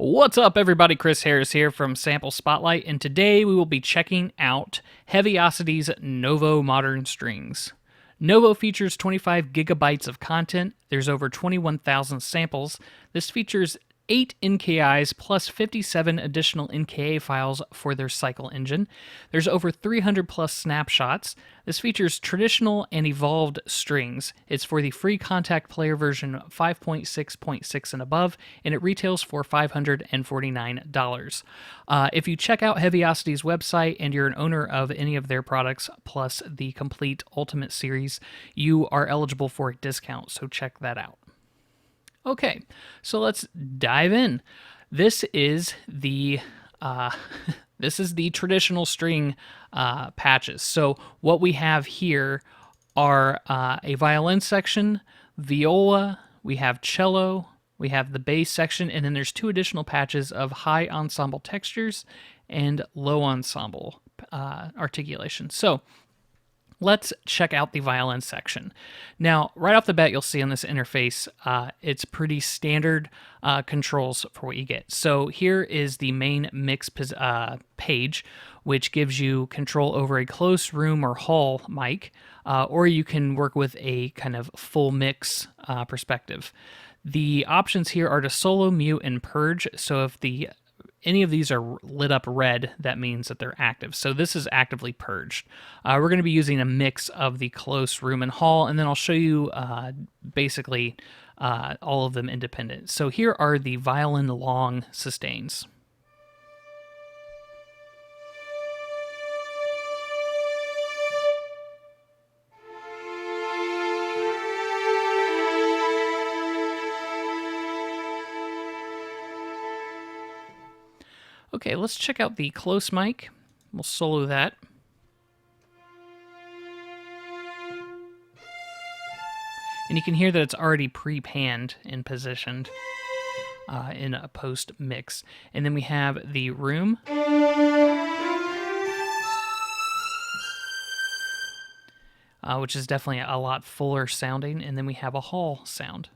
What's up, everybody? Chris Harris here from Sample Spotlight, and today we will be checking out Heavyocity's NOVO Modern Strings. NOVO features 25 gigabytes of content. There's over 21,000 samples. This features 8 NKIs plus 57 additional NKA files for their cycle engine. There's over 300 plus snapshots. This features traditional and evolved strings. It's for the free contact player version 5.6.6 and above, and it retails for $549. If you check out Heavyocity's website and you're an owner of any of their products plus the complete Ultimate series, you are eligible for a discount, so check that out. Okay, so let's dive in. This is the this is the traditional string patches. So what we have here are a violin section, viola, we have cello, we have the bass section, and then there's 2 additional patches of high ensemble textures and low ensemble articulation. So let's check out the violin section. Now, right off the bat, you'll see on this interface, it's pretty standard controls for what you get. So here is the main mix page, which gives you control over a close room or hall mic, or you can work with a kind of full mix perspective. The options here are to solo, mute, and purge. So if any of these are lit up red, that means that they're active. So this is actively purged. We're going to be using a mix of the close room and hall, and then I'll show you basically all of them independent. So here are the violin long sustains. Okay, let's check out the close mic. We'll solo that. And you can hear that it's already pre-panned and positioned in a post mix. And then we have the room. Which is definitely a lot fuller sounding. And then we have a hall sound,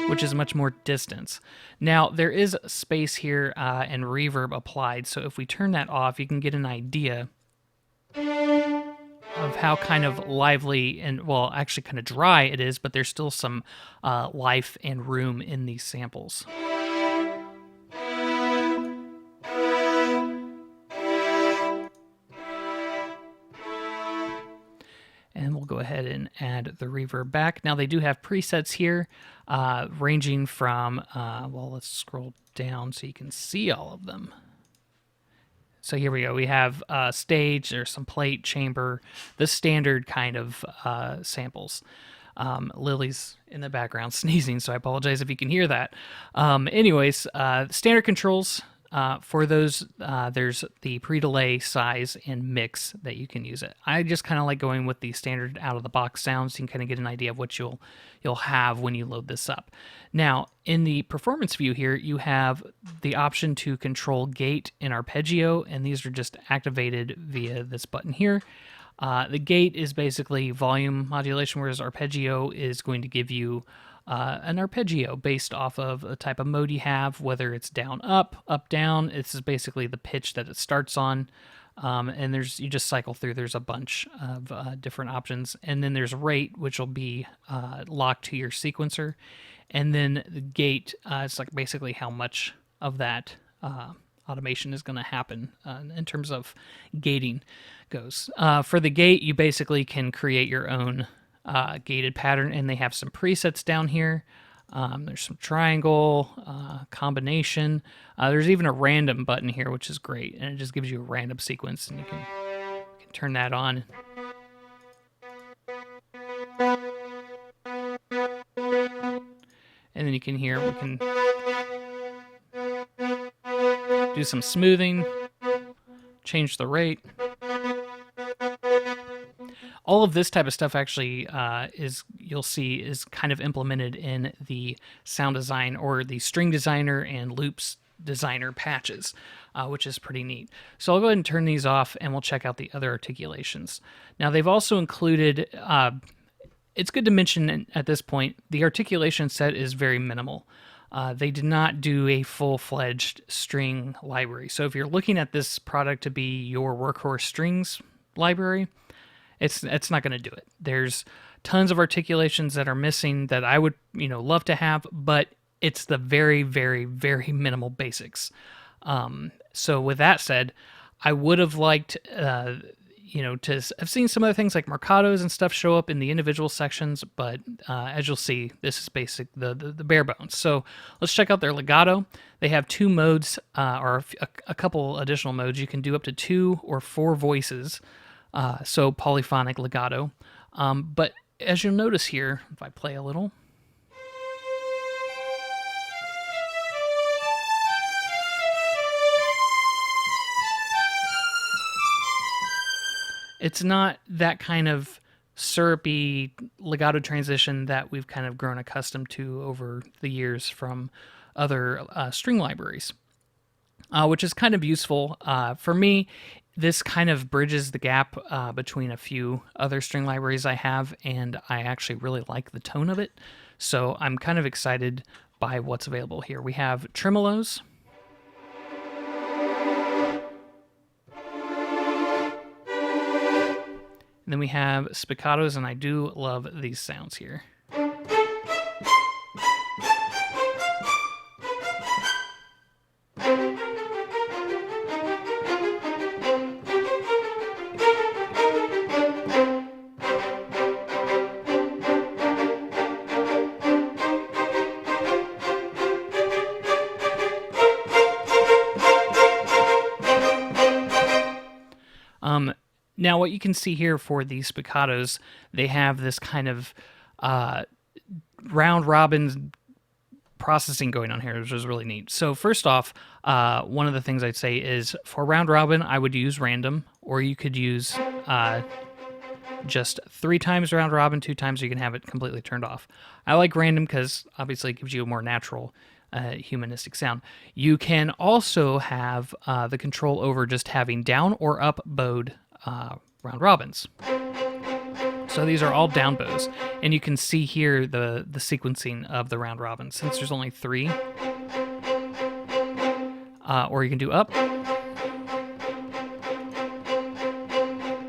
which is much more distance. Now, there is space here and reverb applied, so if we turn that off, you can get an idea of how kind of lively and, well, actually kind of dry it is, but there's still some life and room in these samples. And we'll go ahead and add the reverb back. Now, they do have presets here, ranging from, well, let's scroll down so you can see all of them. So here we go. We have stage, there's some plate, chamber, the standard kind of samples. Lily's in the background sneezing, so I apologize if you can hear that. Anyways, standard controls. For those, there's the pre-delay, size, and mix that you can use it. I just kind of like going with the standard out-of-the-box sounds. So you can kind of get an idea of what you'll have when you load this up. Now, in the performance view here, you have the option to control gate and arpeggio, and these are just activated via this button here. The gate is basically volume modulation, whereas arpeggio is going to give you an arpeggio based off of the type of mode you have, whether it's down, up, down. This is basically the pitch that it starts on. And you just cycle through. There's a bunch of different options. And then there's rate, which will be locked to your sequencer. And then the gate, it's like basically how much of that automation is going to happen in terms of gating goes. For the gate, you basically can create your own gated pattern, and they have some presets down here. There's some triangle, combination. There's even a random button here, which is great, and it just gives you a random sequence, and you can turn that on. And then you can hear, we can do some smoothing, change the rate. All of this type of stuff actually you'll see is kind of implemented in the sound design or the string designer and loops designer patches, which is pretty neat. So I'll go ahead and turn these off and we'll check out the other articulations. Now they've also included it's good to mention at this point, the articulation set is very minimal. They did not do a full-fledged string library. So if you're looking at this product to be your workhorse strings library, it's not going to do it. There's tons of articulations that are missing that I would love to have, but it's the very, very, very minimal basics. So with that said, I would have liked to have seen some other things like marcatos and stuff show up in the individual sections, but as you'll see, this is basic, the bare bones. So let's check out their legato. They have 2 modes, or a couple additional modes. You can do up to 2 or 4 voices, so polyphonic legato. But as you'll notice here, if I play a little, it's not that kind of syrupy legato transition that we've kind of grown accustomed to over the years from other string libraries, which is kind of useful. For me, this kind of bridges the gap between a few other string libraries I have, and I actually really like the tone of it. So I'm kind of excited by what's available here. We have tremeloes. And then we have spiccatos, and I do love these sounds here. Now, what you can see here for these spiccatos, they have this kind of round robin processing going on here, which is really neat. So first off, one of the things I'd say is for round robin, I would use random, or you could use just 3 times round robin, 2 times you can have it completely turned off. I like random because obviously it gives you a more natural humanistic sound. You can also have the control over just having down or up bowed round robins. So these are all down bows, and you can see here the sequencing of the round robins. Since there's only 3, or you can do up,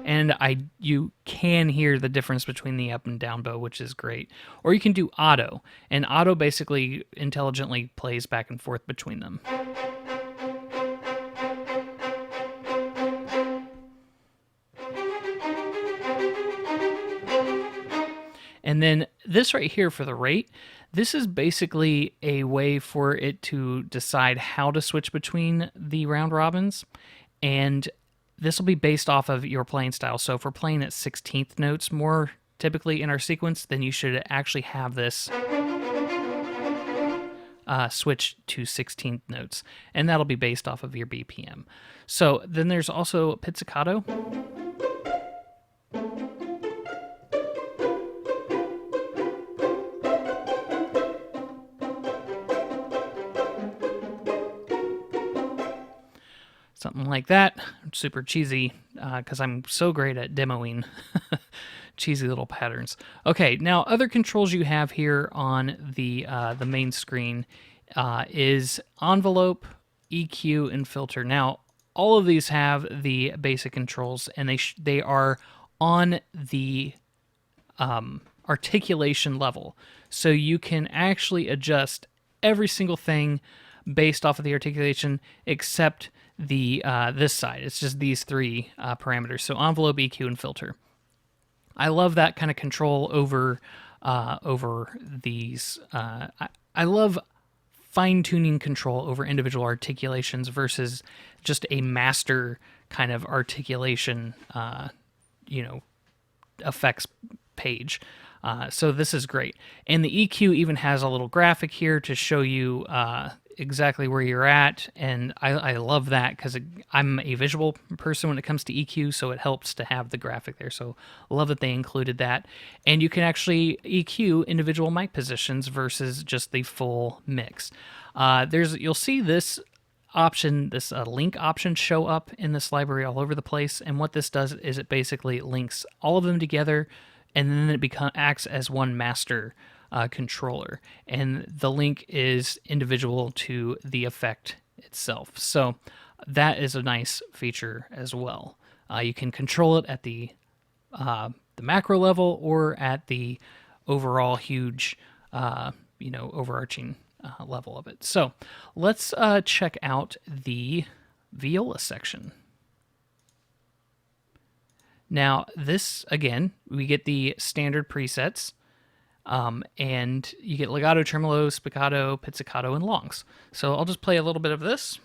and you can hear the difference between the up and down bow, which is great. Or you can do auto, and auto basically intelligently plays back and forth between them. And then this right here for the rate, this is basically a way for it to decide how to switch between the round robins, and this will be based off of your playing style. So if we're playing at 16th notes more typically in our sequence, then you should actually have this switch to 16th notes, and that'll be based off of your BPM. So then there's also pizzicato. Something like that. Super cheesy, because I'm so great at demoing cheesy little patterns. Okay, now other controls you have here on the main screen is envelope, EQ, and filter. Now, all of these have the basic controls, and they are on the articulation level. So you can actually adjust every single thing based off of the articulation except the this side. It's just these 3 parameters. So envelope, EQ, and filter. I love that kind of control over these. I love fine-tuning control over individual articulations versus just a master kind of articulation, effects page. So this is great. And the EQ even has a little graphic here to show you exactly where you're at, and I love that because I'm a visual person when it comes to EQ, so it helps to have the graphic there. So love that they included that. And you can actually EQ individual mic positions versus just the full mix. You'll see this option, this link option show up in this library all over the place, and what this does is it basically links all of them together and then it acts as one master controller, and the link is individual to the effect itself. So that is a nice feature as well. You can control it at the macro level or at the overall huge, overarching level of it. So let's check out the viola section. Now, this, again, we get the standard presets, and you get legato, tremolo, spiccato, pizzicato, and longs. So I'll just play a little bit of this.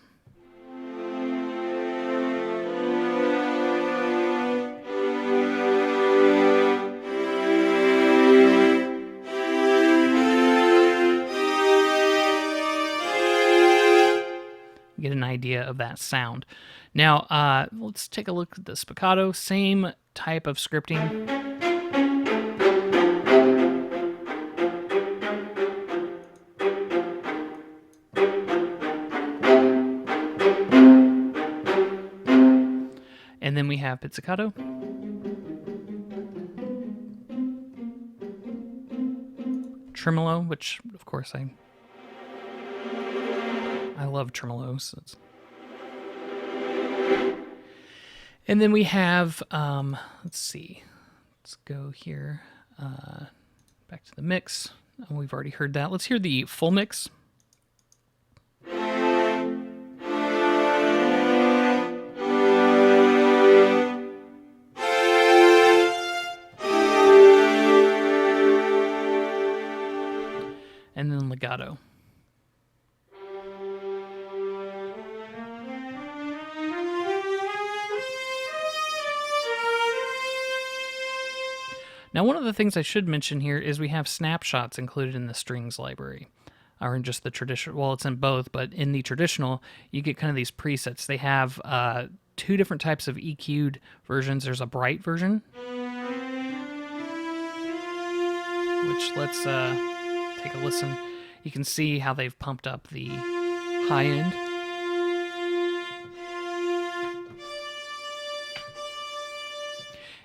Get an idea of that sound. Now, let's take a look at the spiccato. Same type of scripting. And then we have pizzicato. Tremolo, which, of course, I love tremelos. And then we have, let's see, let's go here, back to the mix. We've already heard that. Let's hear the full mix. And then legato. Now, one of the things I should mention here is we have snapshots included in the strings library, or in just the traditional. Well, it's in both, but in the traditional, you get kind of these presets. They have two different types of EQ'd versions. There's a bright version, which let's take a listen. You can see how they've pumped up the high end.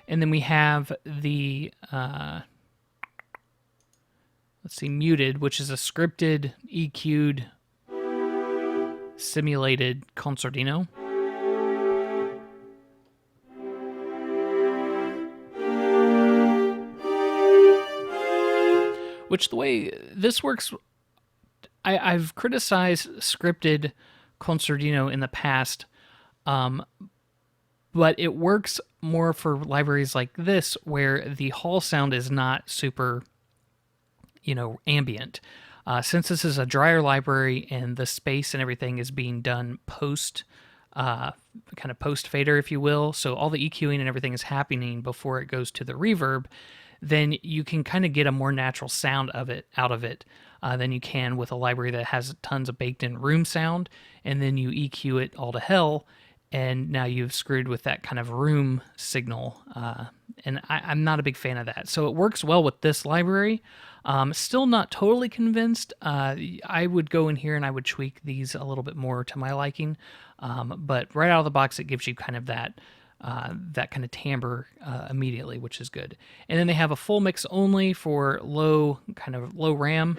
And then we have the, let's see, muted, which is a scripted, EQ'd, simulated concertino. Which, the way this works, I've criticized scripted concertino in the past, but it works more for libraries like this, where the hall sound is not super, ambient. Since this is a drier library and the space and everything is being done post, kind of post fader, if you will, so all the EQing and everything is happening before it goes to the reverb, then you can kind of get a more natural sound out of it than you can with a library that has tons of baked-in room sound, and then you EQ it all to hell, and now you've screwed with that kind of room signal, and I'm not a big fan of that. So it works well with this library. Still not totally convinced. I would go in here and I would tweak these a little bit more to my liking, but right out of the box it gives you kind of that kind of timbre immediately, which is good. And then they have a full mix only for low RAM.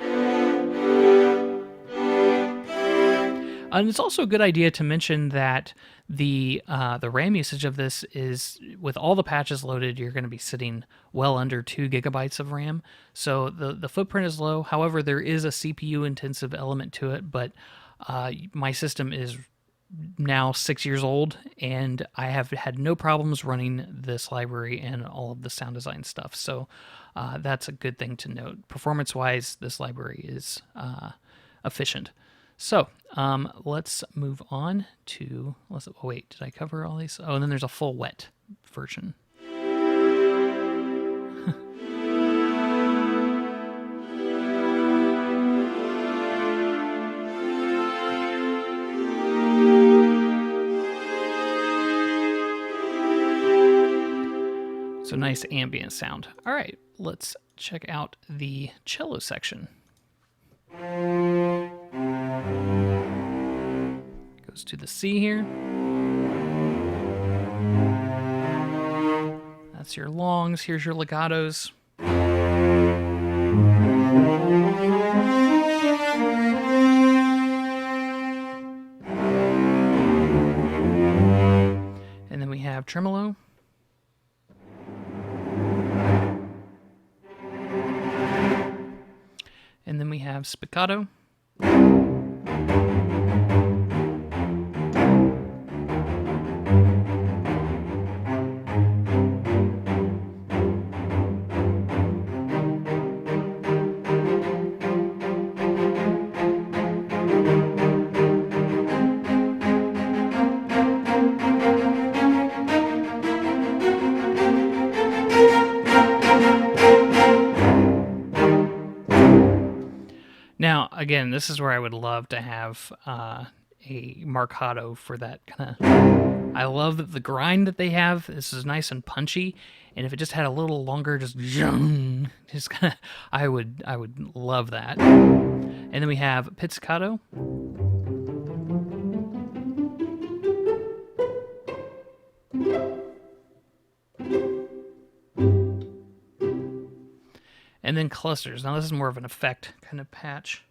And it's also a good idea to mention that the RAM usage of this is, with all the patches loaded, you're going to be sitting well under 2 gigabytes of RAM. So the footprint is low. However, there is a CPU intensive element to it, but my system is now 6 years old, and I have had no problems running this library and all of the sound design stuff. So that's a good thing to note. Performance-wise, this library is efficient. So let's move on to, oh wait, did I cover all these? Oh, and then there's a full wet version. So nice ambient sound. All right, let's check out the cello section. Goes to the C here. That's your longs. Here's your legatos. And then we have tremolo. And then we have spiccato. Now, again, this is where I would love to have a marcato for that kind of... I love that the grind that they have. This is nice and punchy, and if it just had a little longer, just kind of, I would love that. And then we have pizzicato. And then clusters. Now this is more of an effect kind of patch.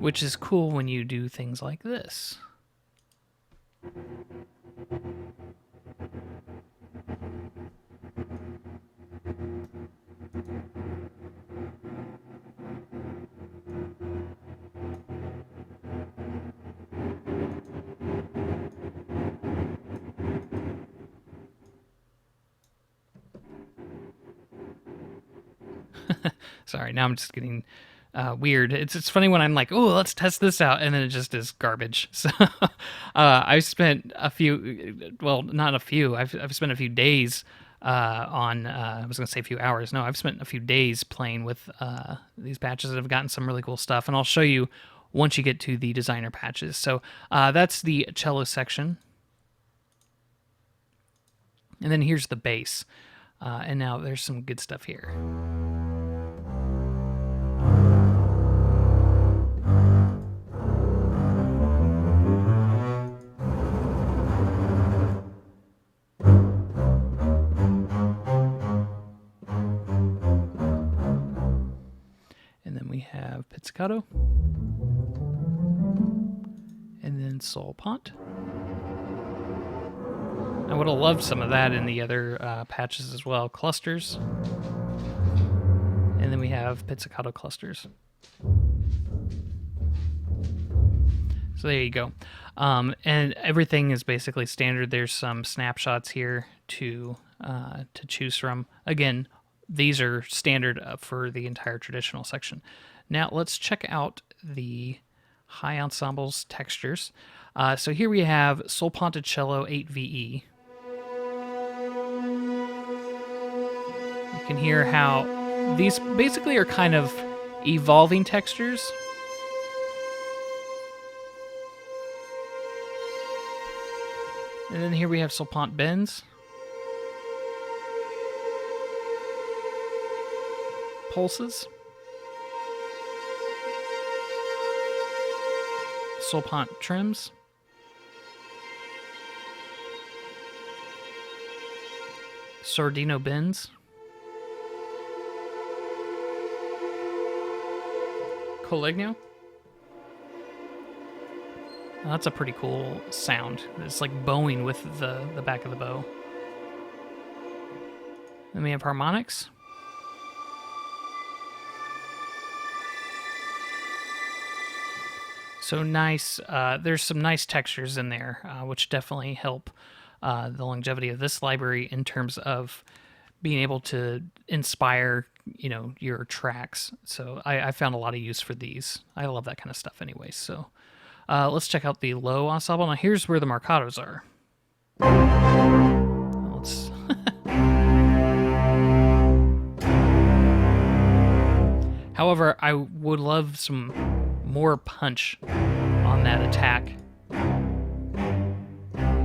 Which is cool when you do things like this. Sorry, now I'm just getting weird. It's funny when I'm like, oh, let's test this out, and then it just is garbage. So I've spent a few, well, not a few. I've spent a few days on. I was gonna say a few hours. No, I've spent a few days playing with these patches that have gotten some really cool stuff, and I'll show you once you get to the designer patches. So that's the cello section, and then here's the bass, and now there's some good stuff here. Pizzicato, and then sol pont. I would have loved some of that in the other patches as well. Clusters, and then we have pizzicato clusters. So there you go. And everything is basically standard. There's some snapshots here to choose from. Again, these are standard for the entire traditional section. Now let's check out the high ensembles textures. So here we have sol ponticello 8VE. You can hear how these basically are kind of evolving textures. And then here we have sol pont bends, pulses, sol pont trims, sordino bends, collegno. That's a pretty cool sound. It's like bowing with the back of the bow. Then we have harmonics. So nice, there's some nice textures in there, which definitely help the longevity of this library in terms of being able to inspire, your tracks. So I found a lot of use for these. I love that kind of stuff anyway. So let's check out the low ensemble. Now here's where the marcatos are. Let's However, I would love some more punch on that attack.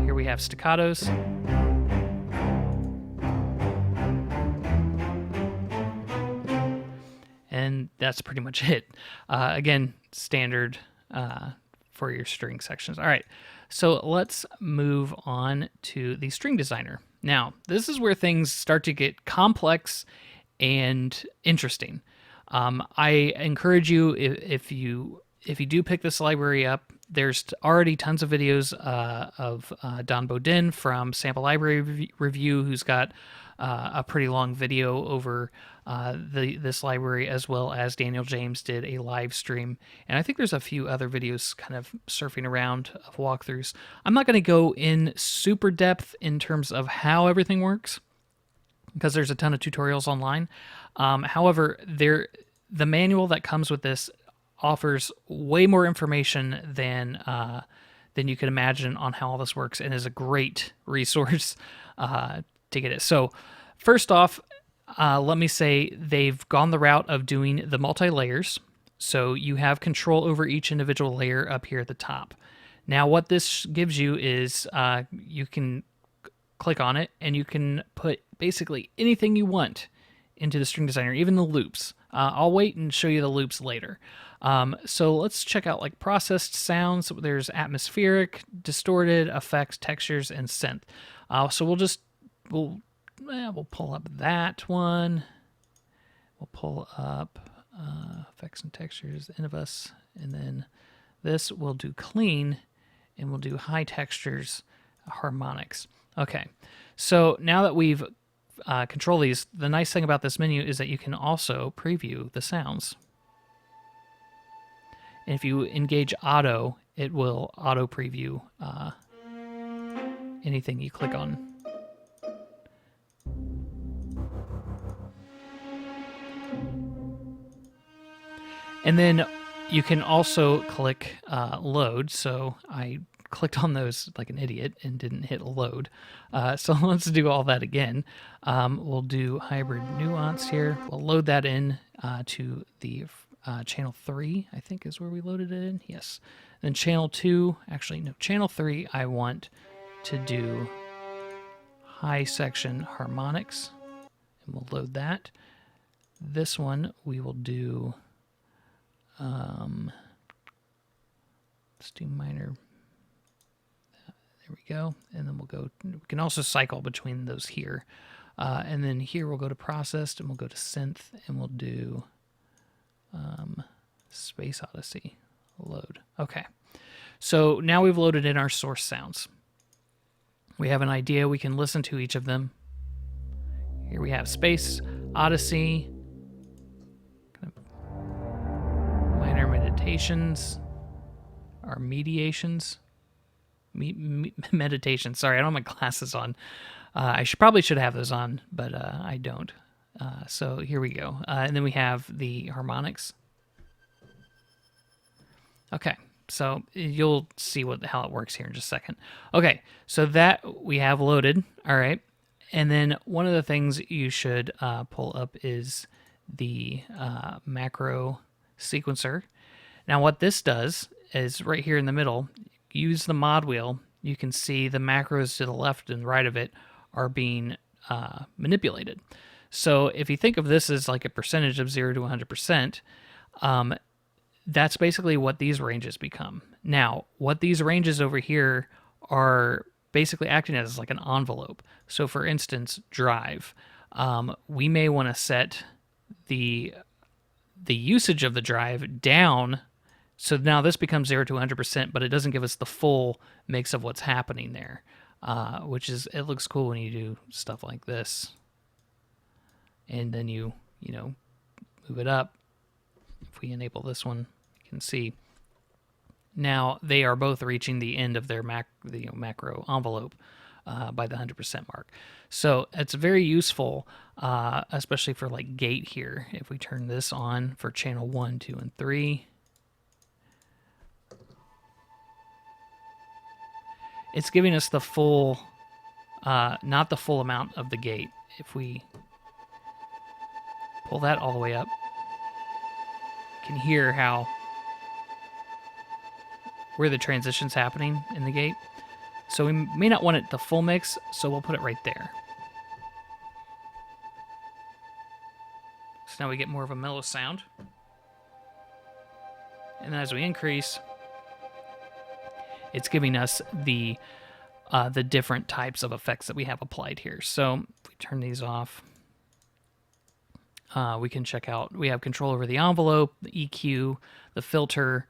Here we have staccatos. And that's pretty much it. Again, standard for your string sections. All right, so let's move on to the string designer. Now, this is where things start to get complex and interesting. I encourage you, if you do pick this library up, there's already tons of videos of Don Bodin from Sample Library Review, who's got a pretty long video over this library, as well as Daniel James did a live stream. And I think there's a few other videos kind of surfing around of walkthroughs. I'm not going to go in super depth in terms of how everything works, because there's a ton of tutorials online. However, the manual that comes with this offers way more information than you could imagine on how all this works, and is a great resource to get it. So first off, let me say they've gone the route of doing the multi-layers. So you have control over each individual layer up here at the top. Now what this gives you is you can click on it and you can put basically anything you want into the string designer, even the loops. I'll wait and show you the loops later. So let's check out like processed sounds. There's atmospheric, distorted, effects, textures, and synth. So we'll pull up that one. We'll pull up effects and textures, Innovus, and then this we'll do clean, and we'll do high textures, harmonics. Okay, so now that we've control these, the nice thing about this menu is that you can also preview the sounds. And if you engage auto, it will auto preview anything you click on. And then you can also click load. So I clicked on those like an idiot and didn't hit load. So let's do all that again. We'll do hybrid nuance here. We'll load that in to the channel 3, I think is where we loaded it in. Yes. Then channel 2, actually no, channel 3, I want to do high section harmonics, and we'll load that. This one we will do, let's do minor. There we go. And then we can also cycle between those here. And then here we'll go to processed, and we'll go to synth, and we'll do Space Odyssey load. Okay. So now we've loaded in our source sounds. We have an idea. We can listen to each of them. Here we have Space Odyssey, kind of minor meditations, or mediations. Meditation. Sorry, I don't have my glasses on. I probably should have those on, but I don't. So here we go. And then we have the harmonics. Okay, so you'll see how it works here in just a second. Okay, so that we have loaded. All right, and then one of the things you should pull up is the macro sequencer. Now what this does is right here in the middle. Use the mod wheel, you can see the macros to the left and right of it are being manipulated. So if you think of this as like a percentage of 0 to 100%, that's basically what these ranges become. Now, what these ranges over here are basically acting as like an envelope. So for instance, drive. We may want to set the usage of the drive down. So now this becomes 0 to 100%, but it doesn't give us the full mix of what's happening there, which is, it looks cool when you do stuff like this. And then you move it up. If we enable this one, you can see now they are both reaching the end of their macro envelope by the 100% mark. So it's very useful, especially for like gate here. If we turn this on for channel 1, 2, and 3, it's giving us the full, not the full amount of the gate. If we pull that all the way up, you can hear where the transition's happening in the gate. So we may not want it the full mix, so we'll put it right there. So now we get more of a mellow sound. And then as we increase, it's giving us the different types of effects that we have applied here. So if we turn these off, we can check out, we have control over the envelope, the EQ, the filter,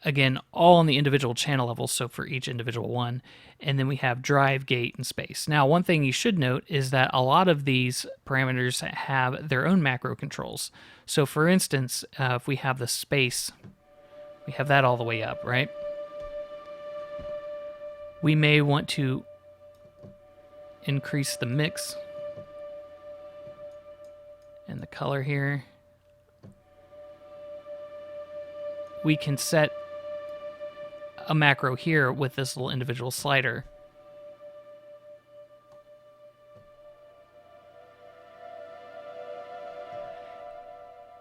again, all on the individual channel level, so for each individual one. And then we have drive, gate, and space. Now, one thing you should note is that a lot of these parameters have their own macro controls. So for instance, if we have the space, we have that all the way up, right? We may want to increase the mix and the color here. We can set a macro here with this little individual slider.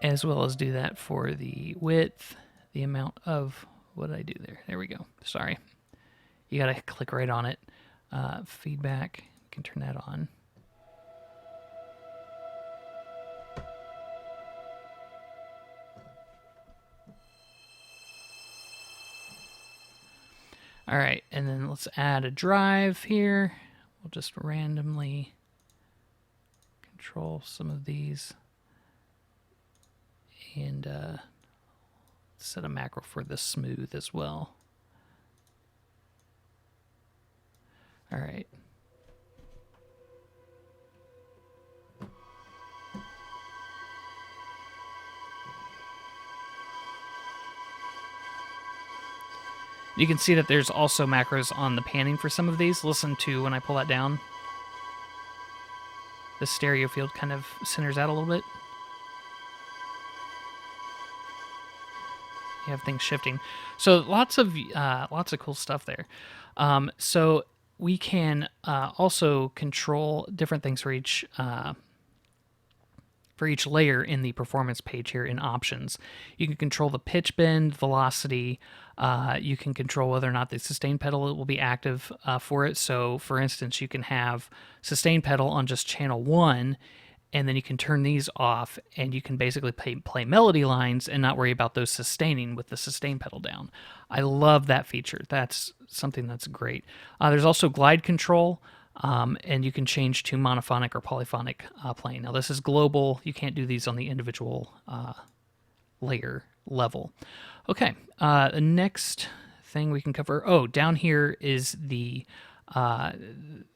As well as do that for the width, the amount of, what did I do there? There we go. Sorry. You gotta click right on it. Feedback, you can turn that on. All right, and then let's add a drive here. We'll just randomly control some of these and set a macro for the smooth as well. All right. You can see that there's also macros on the panning for some of these. Listen to when I pull that down. The stereo field kind of centers out a little bit. You have things shifting. So lots of cool stuff there. So we can also control different things for each layer in the performance page here in options. You can control the pitch bend, velocity. You can control whether or not the sustain pedal will be active for it. So for instance, you can have sustain pedal on just channel 1, and then you can turn these off, and you can basically play melody lines and not worry about those sustaining with the sustain pedal down. I love that feature. That's something that's great. There's also glide control. And you can change to monophonic or polyphonic playing. Now this is global. You can't do these on the individual layer level. Okay, the next thing we can cover. Oh, down here is the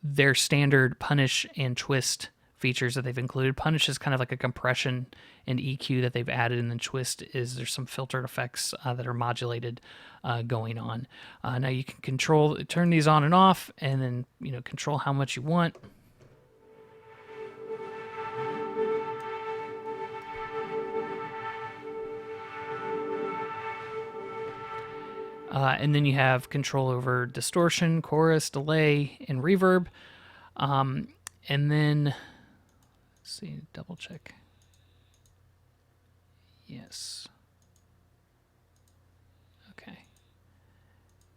their standard punish and twist features that they've included. Punish is kind of like a compression and EQ that they've added, and then twist is there's some filtered effects that are modulated going on. Now you can turn these on and off, and then control how much you want. And then you have control over distortion, chorus, delay, and reverb. And then, let's see, double check. Yes. Okay.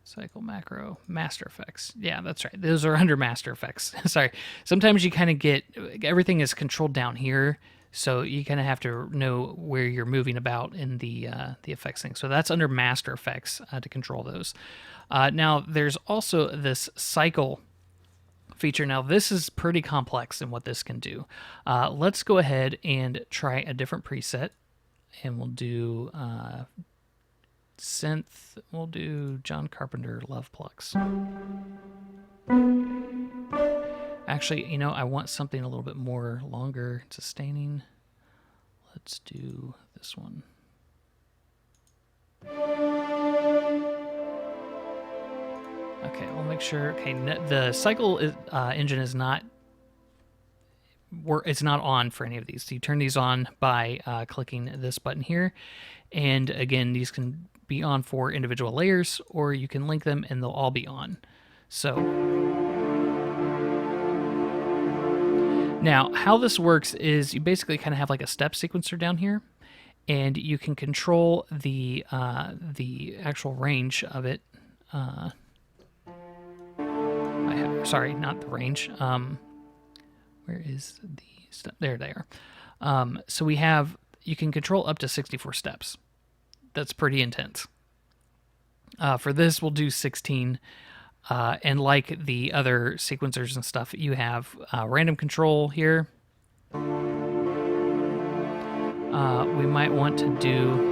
Cycle, macro, master effects. Yeah, that's right. Those are under master effects. Sorry. Sometimes you kind of get, everything is controlled down here. So you kind of have to know where you're moving about in the effects thing. So that's under master effects to control those. Now there's also this cycle feature. Now this is pretty complex in what this can do. Let's go ahead and try a different preset, and we'll do synth. We'll do John Carpenter Love Plucks. Actually, I want something a little bit more longer, sustaining. Let's do this one. Okay, we'll make sure. Okay, the cycle engine is not. It's not on for any of these. So you turn these on by clicking this button here, and again, these can be on for individual layers, or you can link them and they'll all be on. So. Now, how this works is you basically kind of have like a step sequencer down here, and you can control the actual range of it. Sorry, not the range. Where is the step? There they are. So you can control up to 64 steps. That's pretty intense. For this, we'll do 16. And like the other sequencers and stuff, you have random control here. We might want to do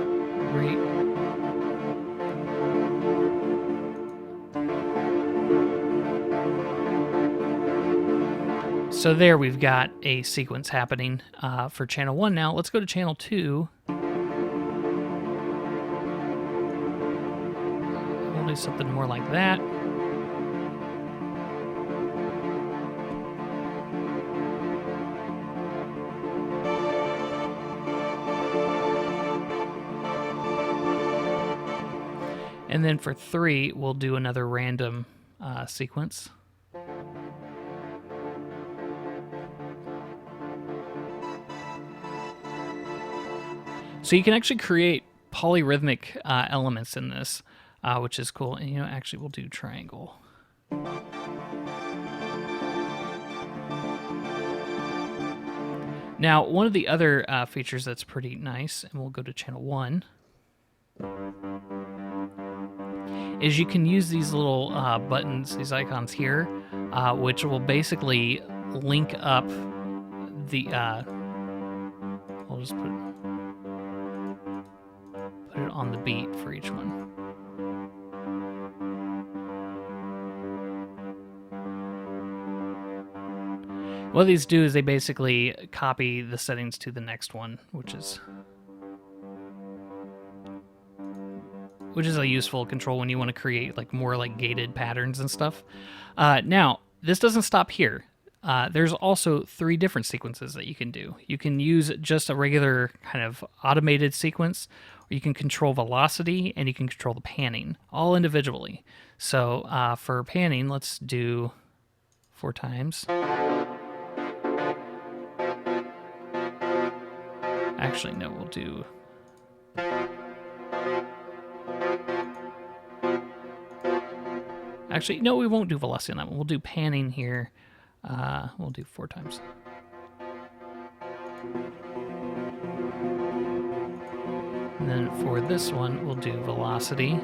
So there we've got a sequence happening for channel 1 now. Let's go to channel 2. We'll do something more like that. And then for 3, we'll do another random sequence. So you can actually create polyrhythmic elements in this, which is cool. And, actually we'll do triangle. Now, one of the other features that's pretty nice, and we'll go to channel 1, is you can use these little buttons, these icons here, which will basically link up the... I'll just put it on the beat for each one. What these do is they basically copy the settings to the next one, which is a useful control when you want to create more gated patterns and stuff. Now, this doesn't stop here. There's also 3 different sequences that you can do. You can use just a regular kind of automated sequence, or you can control velocity, and you can control the panning, all individually. So for panning, let's do 4 times. Actually, no, we'll do... Actually, no, we won't do velocity on that one. We'll do panning here. We'll do 4 times. And then for this one, we'll do velocity.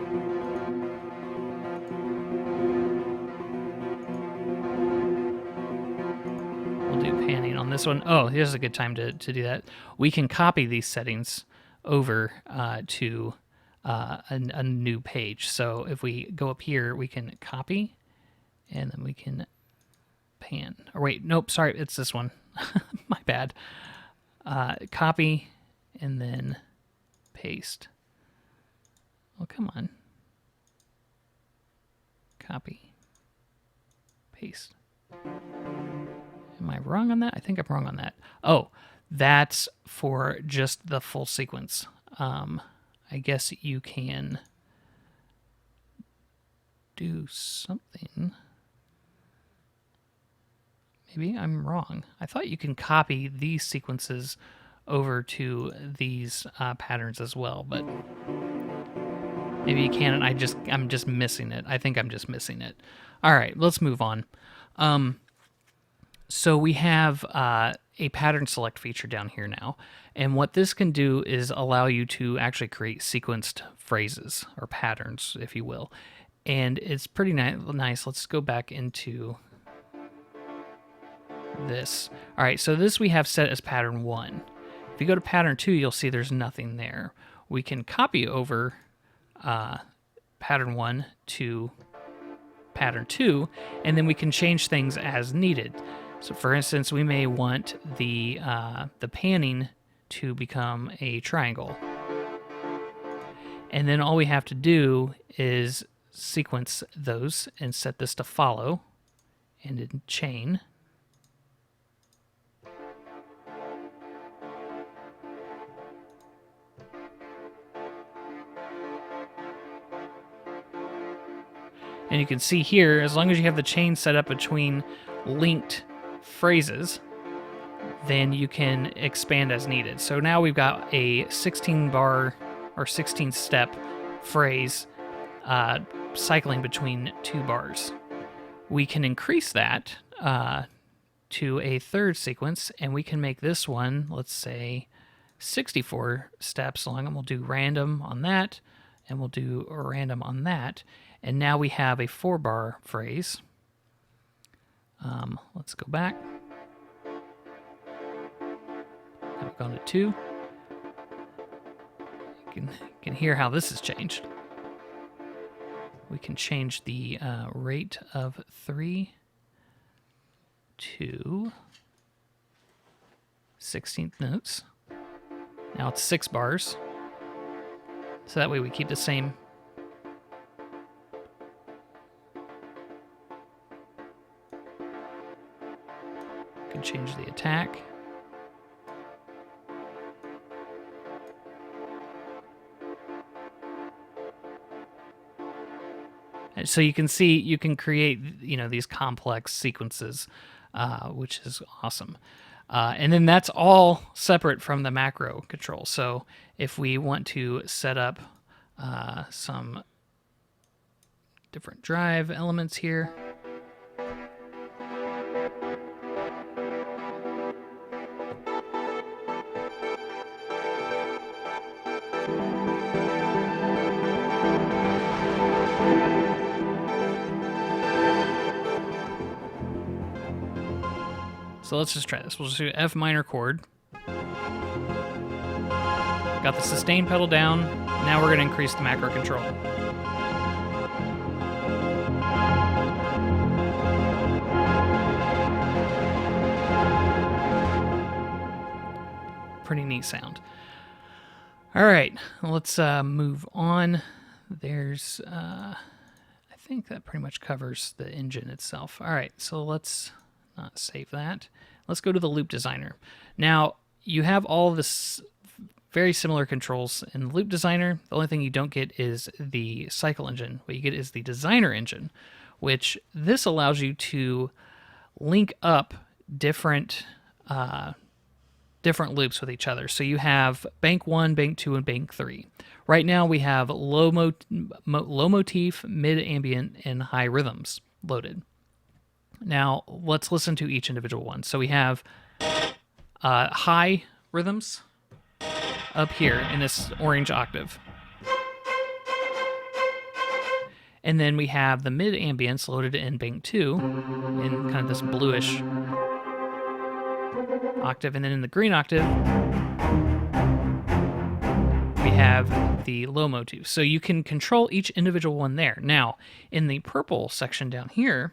We'll do panning on this one. Oh, here's a good time to do that. We can copy these settings over to a new page. So if we go up here, we can copy, and then we can pan. Or wait, nope, sorry, it's this one. My bad. Copy, and then paste. Oh, come on. Copy. Paste. Am I wrong on that? I think I'm wrong on that. Oh, that's for just the full sequence. I guess you can do something. Maybe I'm wrong. I thought you can copy these sequences over to these patterns as well, but maybe you can, and I'm just missing it. I think I'm just missing it. All right, let's move on. So we have a pattern select feature down here now, and what this can do is allow you to actually create sequenced phrases or patterns, if you will, and it's pretty nice. Let's go back into this. All right, so this we have set as pattern 1. If you go to pattern 2, you'll see there's nothing there. We can copy over pattern 1 to pattern 2, and then we can change things as needed. So for instance, we may want the panning to become a triangle. And then all we have to do is sequence those and set this to follow and in chain. And you can see here, as long as you have the chain set up between linked phrases, then you can expand as needed. So now we've got a 16 bar or 16 step phrase cycling between 2 bars. We can increase that to a third sequence, and we can make this one, let's say, 64 steps long, and we'll do random on that, and we'll do a random on that. And now we have a 4-bar phrase. Let's go back. I've gone to 2. You can hear how this has changed. We can change the rate of 3 to 16th notes. Now it's 6 bars. So that way we keep the same. We can change the attack. So you can see, you can create, these complex sequences, which is awesome. And then that's all separate from the macro control. So if we want to set up some different drive elements here, so let's just try this. We'll just do F minor chord. Got the sustain pedal down. Now we're going to increase the macro control. Pretty neat sound. All right, let's move on. There's, I think that pretty much covers the engine itself. All right, so let's not save that. Let's go to the loop designer. Now, you have all this very similar controls in the loop designer. The only thing you don't get is the cycle engine. What you get is the designer engine, which this allows you to link up different loops with each other. So you have bank 1, bank 2, and bank 3. Right now we have low motif, mid ambient, and high rhythms loaded. Now let's listen to each individual one. So we have high rhythms up here in this orange octave. And then we have the mid ambience loaded in bank 2 in kind of this bluish octave. And then in the green octave, we have the low motif. So you can control each individual one there. Now, in the purple section down here,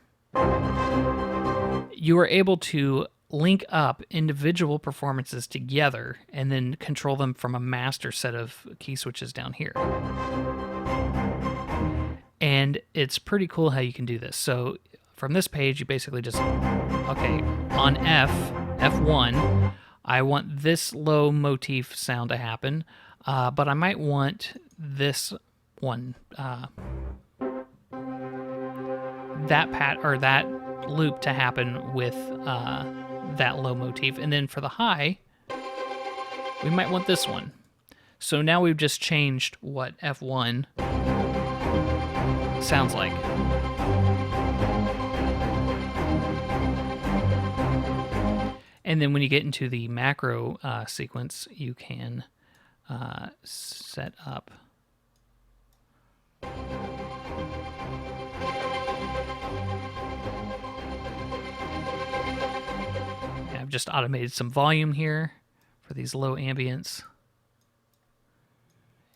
you are able to link up individual performances together and then control them from a master set of key switches down here. And it's pretty cool how you can do this. So from this page, you basically just, okay, on F1, I want this low motif sound to happen, but I might want this one, that loop to happen with that low motif. And then for the high, we might want this one. So now we've just changed what F1 sounds like. And then when you get into the macro sequence, you can set up I've just automated some volume here for these low ambience.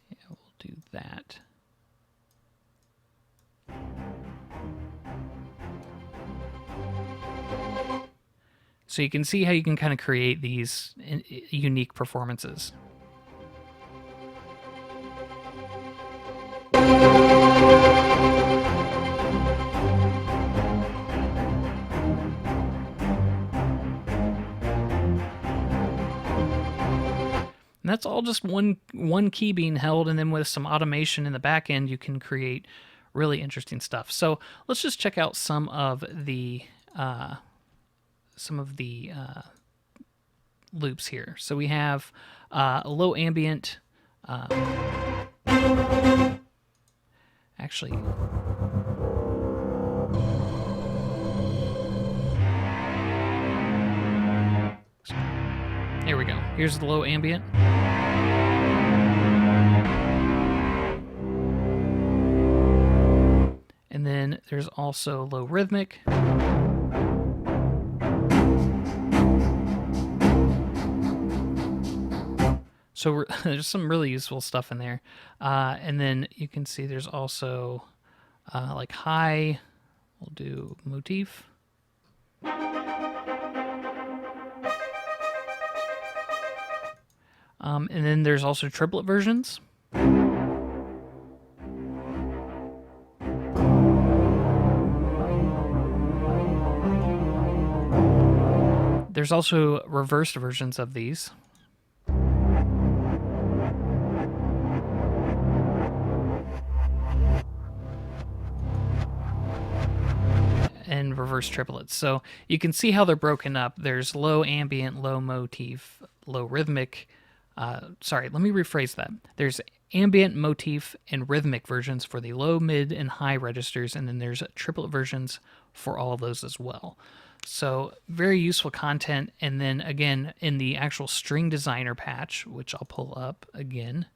Yeah, we'll do that. So you can see how you can kind of create these unique performances. And that's all just one key being held, and then with some automation in the back end, you can create really interesting stuff. So let's just check out some of the loops here. So we have a low ambient. Actually, here we go. Here's the low ambient. There's also low rhythmic. So there's some really useful stuff in there. And then you can see there's also like high. We'll do motif. And then there's also triplet versions. There's also reversed versions of these. And reverse triplets. So you can see how they're broken up. There's low ambient, low motif, low rhythmic. Sorry, let me rephrase that. There's ambient, motif, and rhythmic versions for the low, mid, and high registers, and then there's triplet versions for all of those as well. So very useful content. And then again, in the actual string designer patch, which I'll pull up again,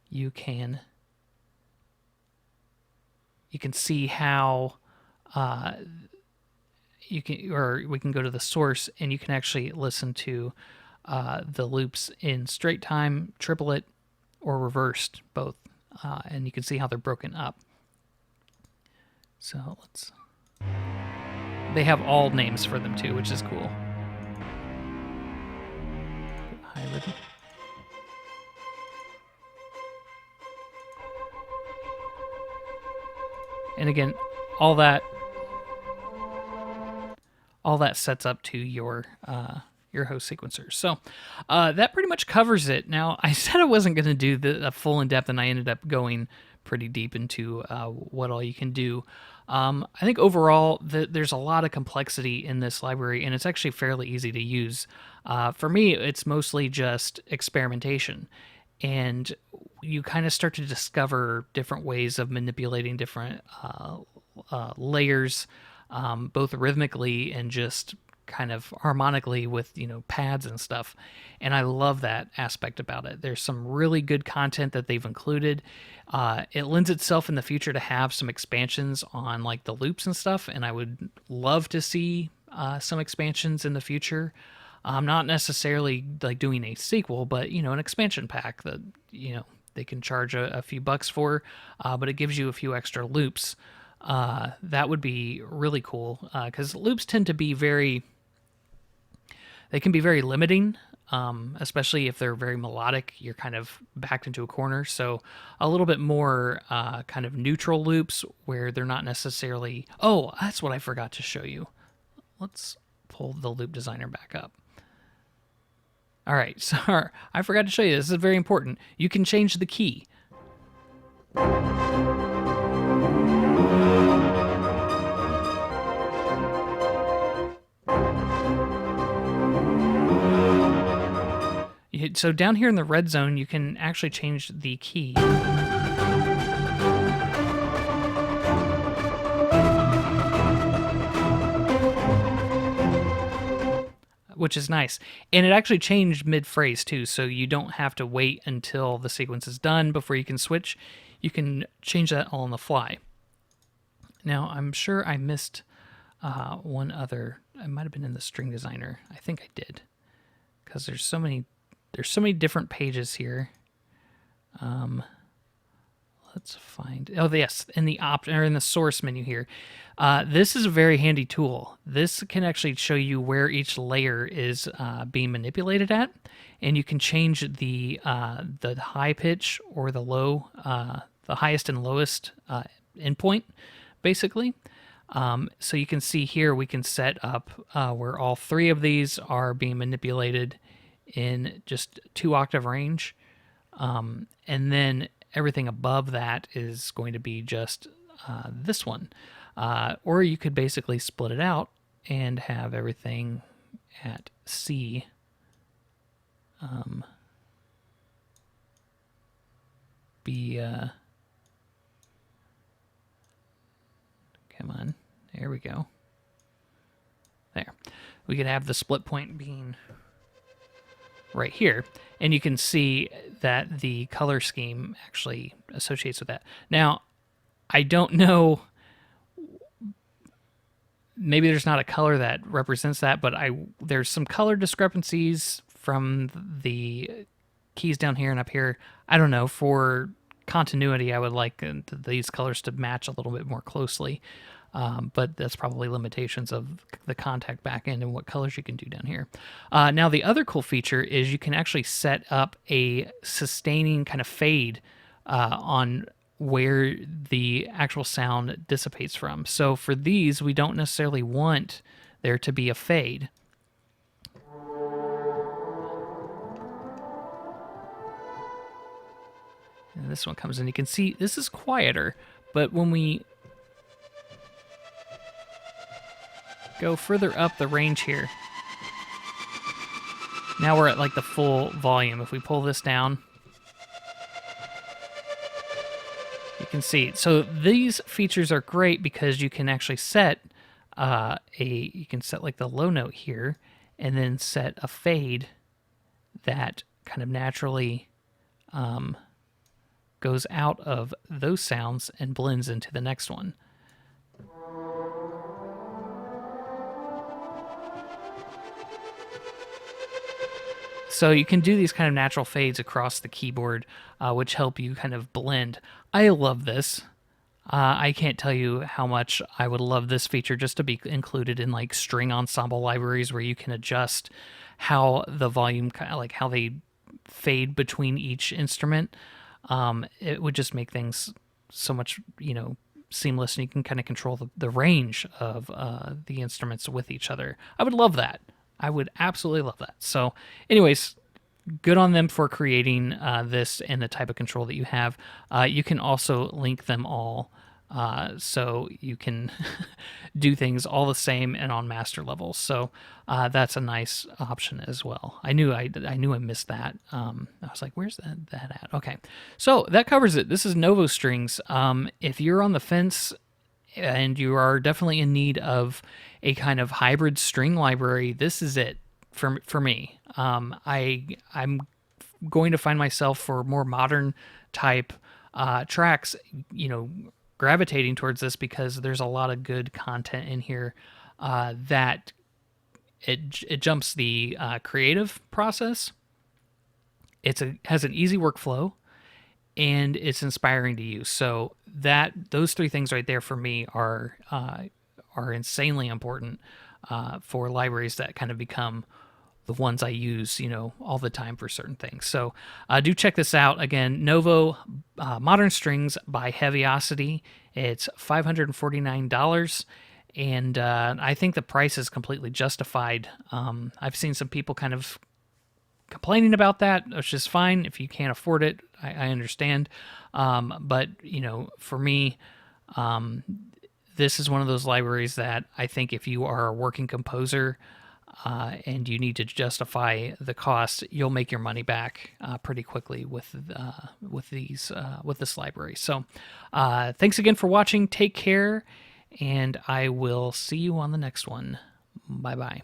you can see how we can go to the source and you can actually listen to the loops in straight time, triplet, or reversed, both, and you can see how they're broken up. So they have all names for them too, which is cool. High rhythm. And again, all that sets up to your host sequencer. So that pretty much covers it. Now, I said I wasn't going to do the full in-depth, and I ended up going pretty deep into what all you can do. I think overall, there's a lot of complexity in this library, and it's actually fairly easy to use. For me, it's mostly just experimentation. And you kind of start to discover different ways of manipulating different layers, both rhythmically and just kind of harmonically with, pads and stuff. And I love that aspect about it. There's some really good content that they've included. It lends itself in the future to have some expansions on like the loops and stuff. And I would love to see some expansions in the future. Not necessarily like doing a sequel, but an expansion pack that they can charge a few bucks for, but it gives you a few extra loops. That would be really cool because loops tend to be very limiting, especially if they're very melodic. You're kind of backed into a corner. So a little bit more kind of neutral loops where they're not necessarily. Oh, that's what I forgot to show you. Let's pull the loop designer back up. All right, so I forgot to show you. This is very important. You can change the key. So down here in the red zone, you can actually change the key. Which is nice. And it actually changed mid-phrase too, so you don't have to wait until the sequence is done before you can switch. You can change that all on the fly. Now, I'm sure I missed one other. I might have been in the string designer. I think I did. Because there's so many different pages here. Let's find. Oh, yes, in the source menu here. This is a very handy tool. This can actually show you where each layer is being manipulated at, and you can change the high pitch or the low, the highest and lowest endpoint, basically. So you can see here we can set up where all three of these are being manipulated in just 2-octave range, and then everything above that is going to be just this one. Or you could basically split it out and have everything at C. Come on, there we go. There. We could have the split point being right here, and you can see that the color scheme actually associates with that. Now, I don't know maybe there's not a color that represents that, but there's some color discrepancies from the keys down here and up here. I don't know. For continuity, I would like these colors to match a little bit more closely. But that's probably limitations of the contact backend and what colors you can do down here. Now, the other cool feature is you can actually set up a sustaining kind of fade on where the actual sound dissipates from. So for these, we don't necessarily want there to be a fade. And this one comes in. You can see this is quieter, but when we go further up the range here, now we're at like the full volume. If we pull this down, you can see. So these features are great because you can actually set you can set like the low note here and then set a fade that kind of naturally goes out of those sounds and blends into the next one. So you can do these kind of natural fades across the keyboard, which help you kind of blend. I love this. I can't tell you how much I would love this feature just to be included in like string ensemble libraries where you can adjust how the volume, like how they fade between each instrument. It would just make things so much, seamless, and you can kind of control the range of the instruments with each other. I would love that. I would absolutely love that. So anyways, good on them for creating this and the type of control that you have. You can also link them all so you can do things all the same and on master levels. So that's a nice option as well. I knew I missed that. I was like, where's that at? Okay, so that covers it. This is Novo Strings. If you're on the fence and you are definitely in need of a kind of hybrid string library, this is it for me. I'm going to find myself for more modern type tracks, gravitating towards this because there's a lot of good content in here that it jumps the creative process. Has an easy workflow, and it's inspiring to use. So those three things right there for me are insanely important for libraries that kind of become the ones I use, all the time for certain things. So do check this out. Again, Novo Modern Strings by Heavyocity. It's $549, and I think the price is completely justified. I've seen some people kind of complaining about that, which is fine. If you can't afford it, I understand. But, for me, this is one of those libraries that I think if you are a working composer and you need to justify the cost, you'll make your money back pretty quickly with this library. So thanks again for watching. Take care, and I will see you on the next one. Bye-bye.